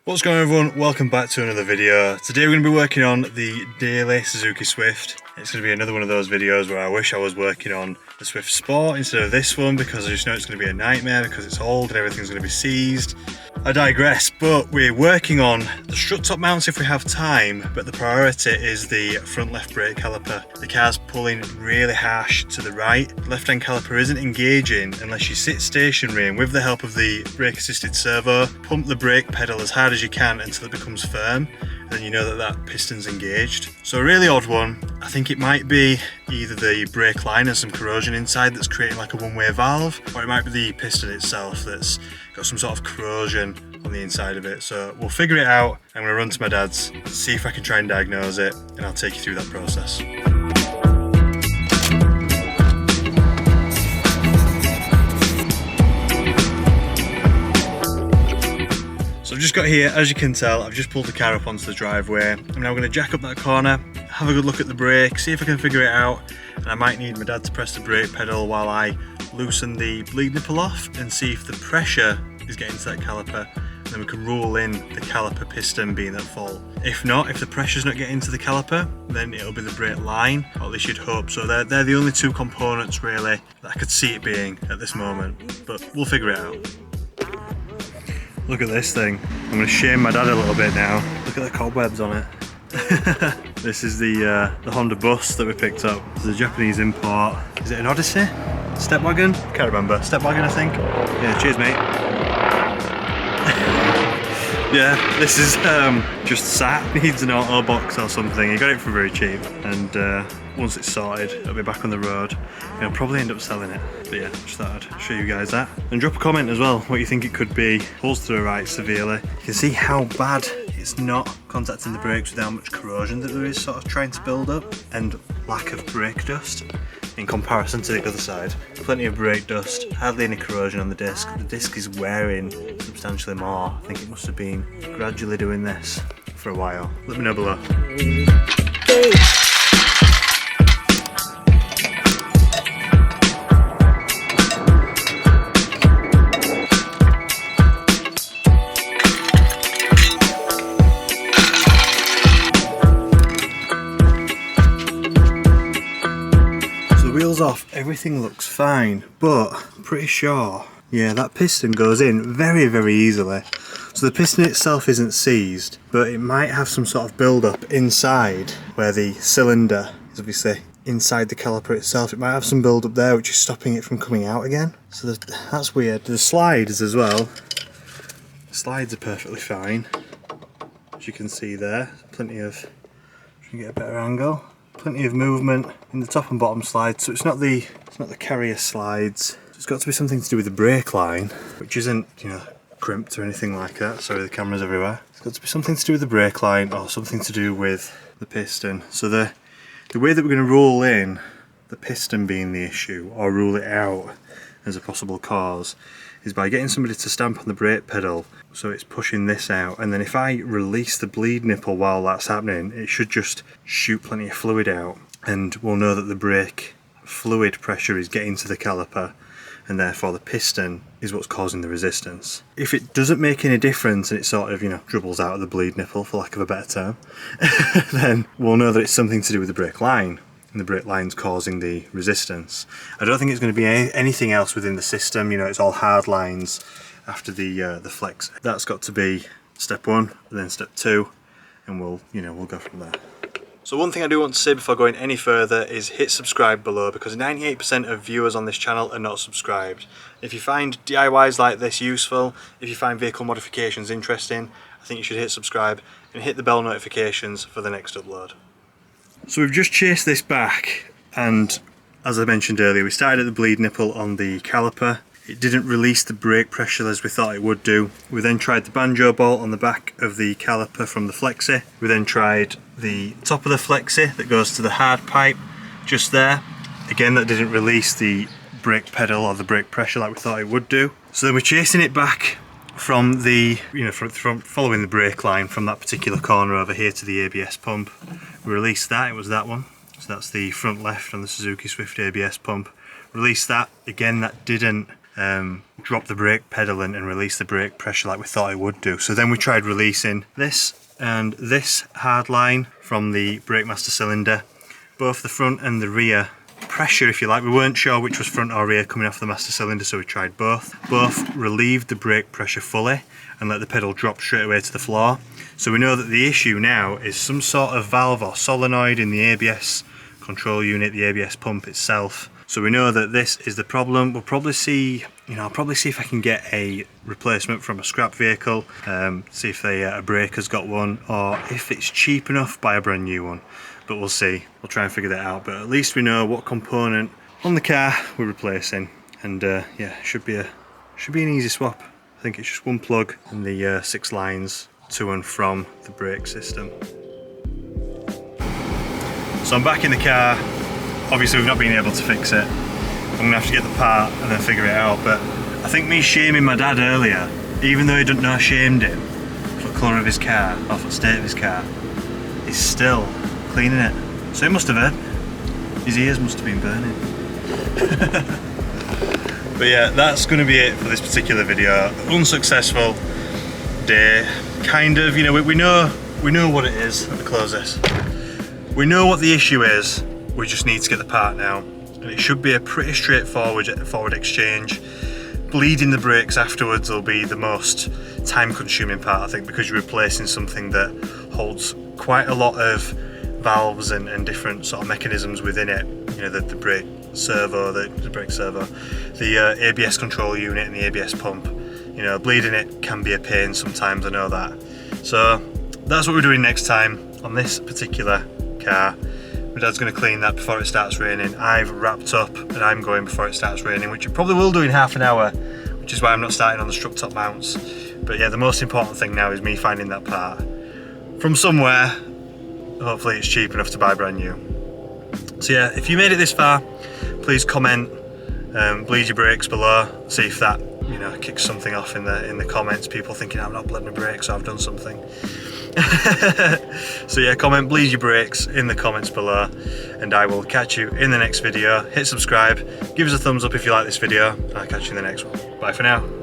What's going on, everyone? Welcome back to another video. Today we're going to be working on the daily Suzuki Swift. It's going to be another one of those videos where I wish I was working on the Swift Sport instead of this one, because I just know it's going to be a nightmare because it's old and everything's going to be seized. I digress, but we're working on the strut top mounts if we have time, but the priority is the front left brake caliper. The car's pulling really harsh to the right. The left hand caliper isn't engaging unless you sit stationary and with the help of the brake assisted servo, pump the brake pedal as hard as you can until it becomes firm, and then you know that that piston's engaged. So a really odd one. I think it might be either the brake line has some corrosion inside that's creating like a one-way valve, or it might be the piston itself that's got some sort of corrosion on the inside of it. So we'll figure it out. I'm going to run to my dad's, see if I can try and diagnose it, and I'll take you through that process. So I've just got here, as you can tell, I've just pulled the car up onto the driveway. I'm now going to jack up that corner, have a good look at the brake, see if I can figure it out, and I might need my dad to press the brake pedal while I loosen the bleed nipple off and see if the pressure is getting to that caliper, and then we can rule in the caliper piston being at fault. If not, if the pressure's not getting to the caliper, then it'll be the brake line, or at least you'd hope so. They're the only two components really that I could see it being at this moment, but we'll figure it out. Look at this thing. I'm going to shame my dad a little bit now. Look at the cobwebs on it. This is the Honda bus that we picked up. It's a Japanese import. Is it an Odyssey? Step wagon? Can't remember. Step wagon, I think. Yeah, cheers, mate. Yeah, this is just sat. Needs an auto box or something. He got it for very cheap, and once it's sorted, it'll be back on the road. I'll probably end up selling it. But yeah, just thought I'd show you guys that. And drop a comment as well, what you think it could be. Pulls to the right severely. You can see how bad it's not contacting the brakes with how much corrosion that there is sort of trying to build up, and lack of brake dust in comparison to the other side. Plenty of brake dust, hardly any corrosion on the disc. The disc is wearing substantially more. I think it must have been gradually doing this for a while. Let me know below. Off, everything looks fine, but I'm pretty sure, yeah, that piston goes in very, very easily. So the piston itself isn't seized, but it might have some sort of build-up inside where the cylinder is obviously inside the caliper itself. It might have some build-up there which is stopping it from coming out again. So that's weird. The slides as well. The slides are perfectly fine, as you can see there. Plenty of, try and get a better angle. Plenty of movement in the top and bottom slides, so it's not the carrier slides. It's got to be something to do with the brake line, which isn't, you know, crimped or anything like that. Sorry, the camera's everywhere. It's got to be something to do with the brake line or something to do with the piston. So the way that we're going to rule in the piston being the issue, or rule it out as a possible cause, is by getting somebody to stamp on the brake pedal so it's pushing this out, and then if I release the bleed nipple while that's happening, it should just shoot plenty of fluid out, and we'll know that the brake fluid pressure is getting to the caliper, and therefore the piston is what's causing the resistance. If it doesn't make any difference and it sort of, you know, dribbles out of the bleed nipple, for lack of a better term, then we'll know that it's something to do with the brake line, and the brake line's causing the resistance. I don't think it's going to be anything else within the system. You know, it's all hard lines after the flex. That's got to be step one, and then step two, and we'll go from there. So one thing I do want to say before going any further is hit subscribe below, because 98% of viewers on this channel are not subscribed. If you find DIYs like this useful, if you find vehicle modifications interesting, I think you should hit subscribe and hit the bell notifications for the next upload. So we've just chased this back, and as I mentioned earlier, we started at the bleed nipple on the caliper. It didn't release the brake pressure as we thought it would do. We then tried the banjo bolt on the back of the caliper from the flexi. We then tried the top of the flexi that goes to the hard pipe just there. Again, that didn't release the brake pedal or the brake pressure like we thought it would do. So then we're chasing it back from the, from following the brake line from that particular corner over here to the ABS pump. We released that, it was that one. So that's the front left on the Suzuki Swift ABS pump. Released that, again that didn't drop the brake pedal and release the brake pressure like we thought it would do. So then we tried releasing this and this hard line from the brake master cylinder, both the front and the rear pressure, if you like. We weren't sure which was front or rear coming off the master cylinder, so we tried both. Both relieved the brake pressure fully and let the pedal drop straight away to the floor. So we know that the issue now is some sort of valve or solenoid in the ABS control unit, the ABS pump itself. So we know that this is the problem. We'll probably see, I'll probably see if I can get a replacement from a scrap vehicle, see if a breaker's got one, or if it's cheap enough, buy a brand new one. But we'll see. We'll try and figure that out. But at least we know what component on the car we're replacing, and yeah, should be an easy swap. I think it's just one plug and the 6 lines to and from the brake system. So I'm back in the car. Obviously we've not been able to fix it. I'm gonna have to get the part and then figure it out. But I think me shaming my dad earlier, even though he didn't know I shamed him for the colour of his car or for the state of his car, he's still cleaning it. So he must have heard. His ears must have been burning. But yeah, that's going to be it for this particular video. Unsuccessful day, kind of. You know, we know what it is. Let me close this. We know what the issue is. We just need to get the part now, and it should be a pretty straightforward exchange. Bleeding the brakes afterwards will be the most time-consuming part, I think, because you're replacing something that holds quite a lot of valves and different sort of mechanisms within it. You know, the brake servo, the brake servo, the ABS control unit and the ABS pump. You know, bleeding it can be a pain sometimes, I know that. So that's what we're doing next time on this particular car. My dad's going to clean that before it starts raining. I've wrapped up and I'm going before it starts raining, which it probably will do in half an hour, which is why I'm not starting on the strut top mounts. But yeah, the most important thing now is me finding that part from somewhere. Hopefully it's cheap enough to buy brand new. So yeah, if you made it this far, please comment, bleed your brakes below, see if that, you know, kicks something off in the comments, people thinking I've not bled my brakes, so I've done something. So yeah, comment bleed your brakes in the comments below, and I will catch you in the next video. Hit subscribe, give us a thumbs up if you like this video, and I'll catch you in the next one. Bye for now.